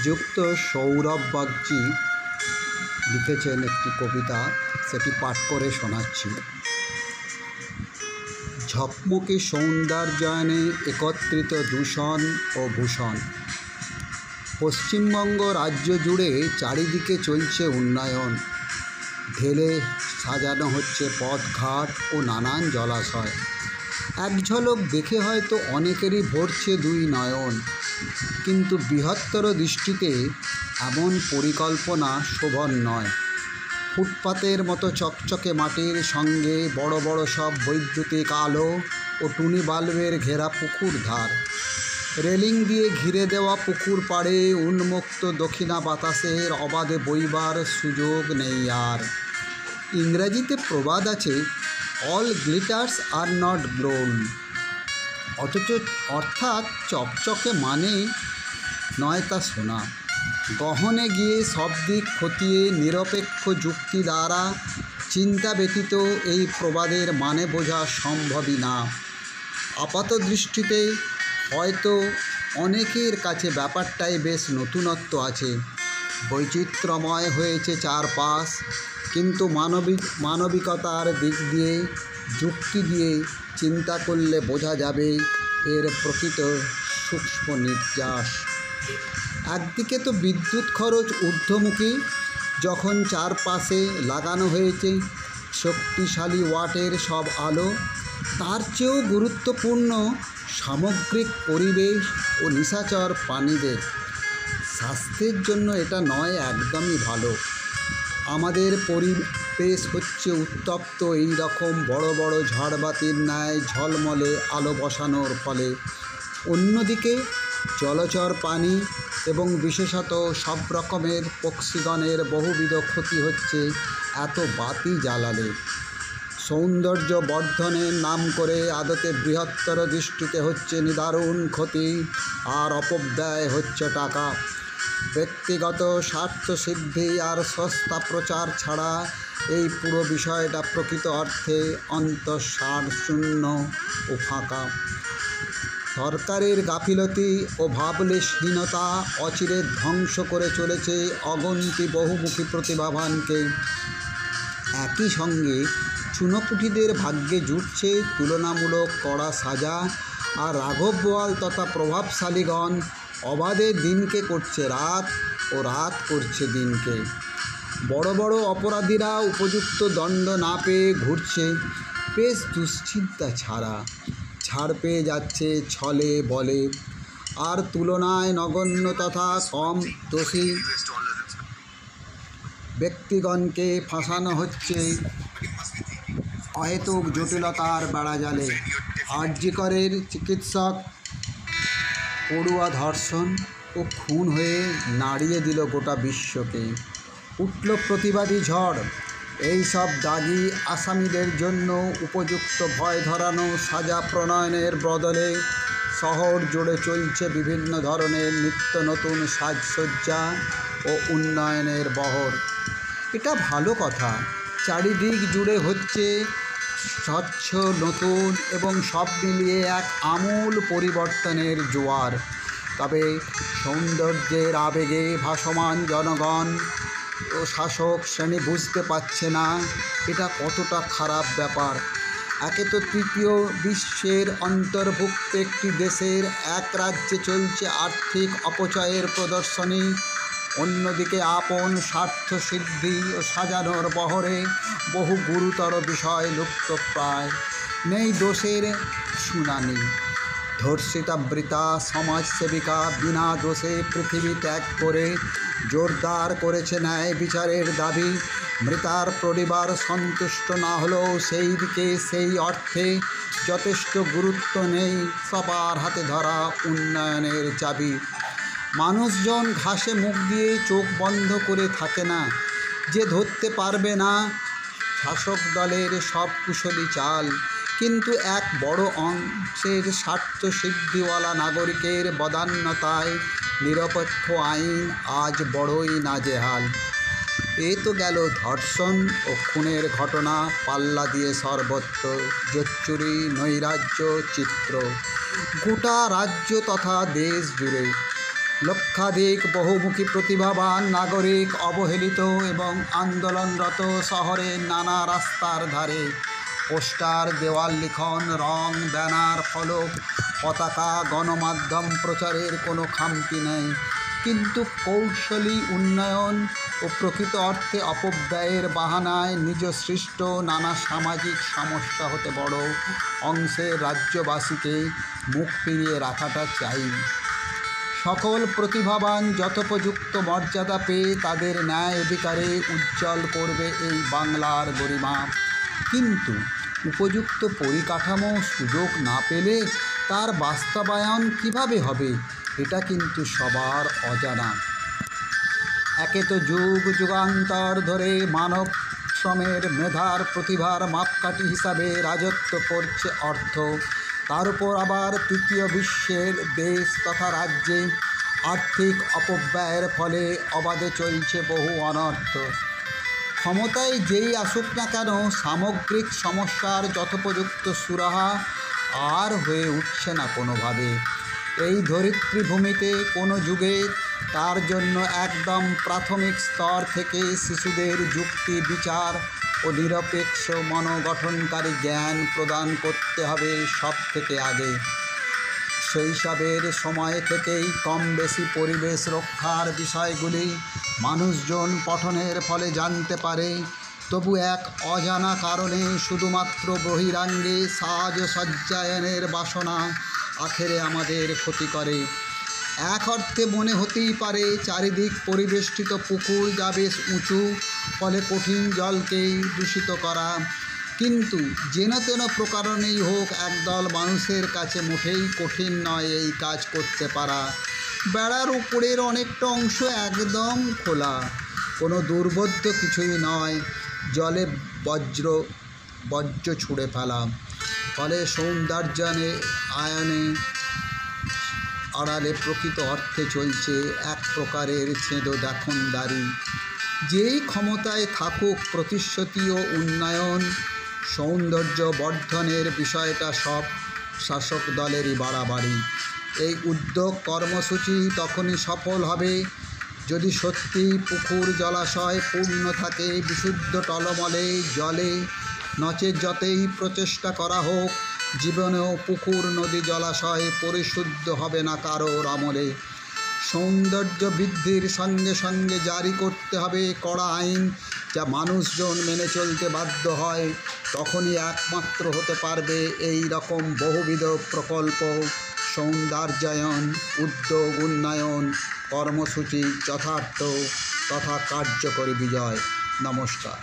যুক্ত সৌরভ বাগচি লিখেছেন একটি কবিতা, সেটি পাঠ করে শোনাচ্ছি। ঝকমকে সৌন্দর্যায়নে একত্রিত দূষণ ও ভূষণ। পশ্চিমবঙ্গ রাজ্য জুড়ে চারিদিকে চলছে উন্নয়ন। ঢেলে সাজানো হচ্ছে পথঘাট ও নানান জলাশয়। এক ঝলক দেখে হয়তো অনেকেরই ভরছে দুই নয়ন, কিন্তু বৃহত্তর দৃষ্টিতে এমন পরিকল্পনা শোভন নয়। ফুটপাতের মতো চকচকে মাটির সঙ্গে বড় বড় সব বৈদ্যুতিক আলো ও টুনি বাল্বের ঘেরা পুকুর ধার, রেলিং দিয়ে ঘিরে দেওয়া পুকুর পাড়ে উন্মুক্ত দক্ষিণা বাতাসের অবাধে বইবার সুযোগ নেই আর। ইংরাজিতে প্রবাদ আছে, all glitters are not gold. অথচ অর্থাৎ চকচকে মানে নয় তা সোনা। গহনে গিয়ে সব দিক খতিয়ে নিরপেক্ষ যুক্তি দ্বারা চিন্তা ব্যতীত এই প্রবাদের মানে বোঝা সম্ভবই না। আপাত দৃষ্টিতে হয়তো অনেকের কাছে ব্যাপারটাই বেশ নতুনত্ব আছে। বৈচিত্র্যময় হয়েছে চারপাশ, কিন্তু মানবিকতার দিক দিয়ে যুক্তি দিয়ে চিন্তা করলে বোঝা যাবে এর প্রকৃত সূক্ষ্ম নির্যাস। একদিকে তো বিদ্যুৎ খরচ ঊর্ধ্বমুখী, যখন চারপাশে লাগানো হয়েছে শক্তিশালী ওয়াটের সব আলো। তার চেয়েও গুরুত্বপূর্ণ সামগ্রিক পরিবেশ ও নিশাচর প্রাণীদের স্বাস্থ্যের জন্য এটা নয় একদমই ভালো। আমাদের পরিবেশ হচ্ছে উত্তপ্ত এই রকম বড় বড় ঝড়বাতির ন্যায় ঝলমলে আলো বসানোর ফলে। অন্যদিকে জলচর প্রাণী এবং বিশেষত সব রকমের পক্ষীগণের বহুবিধ ক্ষতি হচ্ছে এত বাতি জ্বালালে। সৌন্দর্য বর্ধনের নাম করে আদতে বৃহত্তর দৃষ্টিতে হচ্ছে নিদারুণ ক্ষতি, আর অপব্যয় হচ্ছে টাকা। ব্যক্তিগত স্বার্থসিদ্ধি আর সস্তা প্রচার ছাড়া এই পুরো বিষয়টা প্রকৃত অর্থে অন্তঃসারশূন্য ও ফাঁকা। সরকারের গাফিলতি ও ভাবলেশহীনতা অচিরে ধ্বংস করে চলেছে অগন্তি বহুমুখী প্রতিভাবানকে। একই সঙ্গে চুনোপুঁটিদের ভাগ্যে জুটছে তুলনামূলক কড়া সাজা, আর রাঘব বোয়াল তথা প্রভাবশালীগণ অবাধে দিনকে করছে রাত ও রাত করছে দিনকে। বড় বড় অপরাধীরা উপযুক্ত দণ্ড না পেয়ে ঘুরছে বেশ দুশ্চিন্তা ছাড়া, ছাড় পেয়ে যাচ্ছে ছলে বলে, আর তুলনায় নগণ্য তথা কম দোষী ব্যক্তিগণকে ফাঁসানো হচ্ছে অহেতুক জটিলতার বেড়াজালে। আরজিকরের চিকিৎসক পড়ুয়া ধর্ষণ ও খুন হয়ে নাড়িয়ে দিল গোটা বিশ্বকে। উঠল প্রতিবাদী ঝড়। এই সব দাগি আসামিদের জন্য উপযুক্ত ভয় ধরানো সাজা প্রণয়নের বদলে শহর জুড়ে চলছে বিভিন্ন ধরনের নিত্য নতুন সাজসজ্জা ও উন্নয়নের বহর। এটা ভালো কথা। চারিদিক জুড়ে হচ্ছে স্বচ্ছ নতুন এবং সব মিলিয়ে এক আমূল পরিবর্তনের জোয়ার। তবে সৌন্দর্যের আবেগে ভাসমান জনগণ ও শাসক শ্রেণী বুঝতে পারছে না এটা কতটা খারাপ ব্যাপার। একে তো তৃতীয় বিশ্বের অন্তর্ভুক্ত একটি দেশের এক রাজ্যে চলছে আর্থিক অপচয়ের প্রদর্শনী, অন্যদিকে আপন স্বার্থসিদ্ধি ও সাজানোর বহরে বহু গুরুতর বিষয় লুপ্তপ্রায়। নেই দোষের শুনানি। ধর্ষিতাবৃতা সমাজসেবিকা বিনা দোষে পৃথিবী ত্যাগ করে জোরদার করেছে ন্যায় বিচারের দাবি। মৃতার পরিবার সন্তুষ্ট না হলেও সেই দিকে সেই অর্থে যথেষ্ট গুরুত্ব নেই সবার হাতে ধরা উন্নয়নের চাবি। মানুষজন ঘাসে মুখ দিয়ে চোখ বন্ধ করে থাকে না যে ধরতে পারবে না শাসক দলের সব কুশলী চাল, কিন্তু এক বড় অংশের স্বার্থসিদ্ধিওয়ালা নাগরিকের বদান্যতায় নিরপেক্ষ আইন আজ বড়ই নাজেহাল। এ তো গেল ধর্ষণ ও খুনের ঘটনা, পাল্লা দিয়ে সর্বত্র জোচ্চুরি নৈরাজ্য চিত্র। গোটা রাজ্য তথা দেশ জুড়ে লক্ষাধিক বহুমুখী প্রতিভাবান নাগরিক অবহেলিত এবং আন্দোলনরত শহরের নানা রাস্তার ধারে পোস্টার, দেওয়াল লিখন, রং, ব্যানার, ফলক, পতাকা, গণমাধ্যম প্রচারের কোনো খামতি নেই। কিন্তু কৌশলী উন্নয়ন ও প্রকৃত অর্থে অপব্যয়ের বাহানায় নিজ সৃষ্ট নানা সামাজিক সমস্যা হতে বড় অংশের রাজ্যবাসীকে মুখ ফিরিয়ে রাখাটা চাই। সকল প্রতিভাবান যথোপযুক্ত মর্যাদা পেয়ে তাদের ন্যায় অধিকারে উজ্জ্বল করবে এই বাংলার গরিমা। কিন্তু উপযুক্ত পরিকাঠামো সুযোগ না পেলে তার বাস্তবায়ন কিভাবে হবে, এটা কিন্তু সবার অজানা। একে তো যুগ যুগান্তর ধরে মানব শ্রমের, মেধার, প্রতিভার মাপকাঠি হিসাবে রাজত্ব করছে অর্থ। তার উপর আবার তৃতীয় বিশ্বের দেশ তথা রাজ্যে আর্থিক অপব্যয়ের ফলে অবাধে চলছে বহু অনর্থ। ক্ষমতায় যেই আসুক না কেন, সামগ্রিক সমস্যার যথোপযুক্ত সুরাহা আর হয়ে উঠছে না কোনোভাবে। এই ধরিত্রীভূমিতে কোনো যুগে তার জন্য একদম প্রাথমিক স্তর থেকে শিশুদের যুক্তি, বিচার ও নিরপেক্ষ মনোগঠনকারী জ্ঞান প্রদান করতে হবে সব থেকে আগে। শৈশবের সময় থেকেই কম বেশি পরিবেশ রক্ষার বিষয়গুলি মানুষজন পঠনের ফলে জানতে পারে, তবু এক অজানা কারণে শুধুমাত্র বহিরাঙ্গে সাজসজ্জায়নের বাসনা আখেরে আমাদের ক্ষতি করে। এক অর্থে মনে হতেই পারে চারিদিক পরিবেষ্টিত পুকুর যা বেশ উঁচু, ফলে কঠিন জলকে দূষিত করা। কিন্তু যেন তেন প্রকারণেই হোক, একদল মানুষের কাছে মোটেই কঠিন নয় এই কাজ করতে পারা। বেড়ার উপরের অনেকটা অংশ একদম খোলা, কোনো দুর্বোধ্য কিছুই নয়। জলে বর্জ্য ছুঁড়ে ফেলা, ফলে সৌন্দর্যায়নে আড়ালে প্রকৃত অর্থে চলছে এক প্রকারের ছেঁদো দেখনদারি। যেই ক্ষমতায় থাকুক, প্রতিশ্রুতি ও উন্নয়ন, সৌন্দর্য বর্ধনের বিষয়টা সব শাসক দলেরই বাড়াবাড়ি। এই উদ্যোগ কর্মসূচি তখনই সফল হবে যদি সত্যি পুকুর জলাশয় পূর্ণ থাকে বিশুদ্ধ টলমলে জলে। নচেৎ যতই প্রচেষ্টা করা হোক, জীবনেও পুকুর, নদী, জলাশয় পরিশুদ্ধ হবে না কারোর আমলে। সৌন্দর্য বৃদ্ধির সঙ্গে সঙ্গে জারি করতে হবে কড়া আইন, যা মানুষজন মেনে চলতে বাধ্য হয়। তখনই একমাত্র হতে পারবে এই রকম বহুবিধ প্রকল্প, সৌন্দর্যায়ন, উদ্যোগ, উন্নয়ন কর্মসূচি যথার্থ তথা কার্যকরী বিজয়। নমস্কার।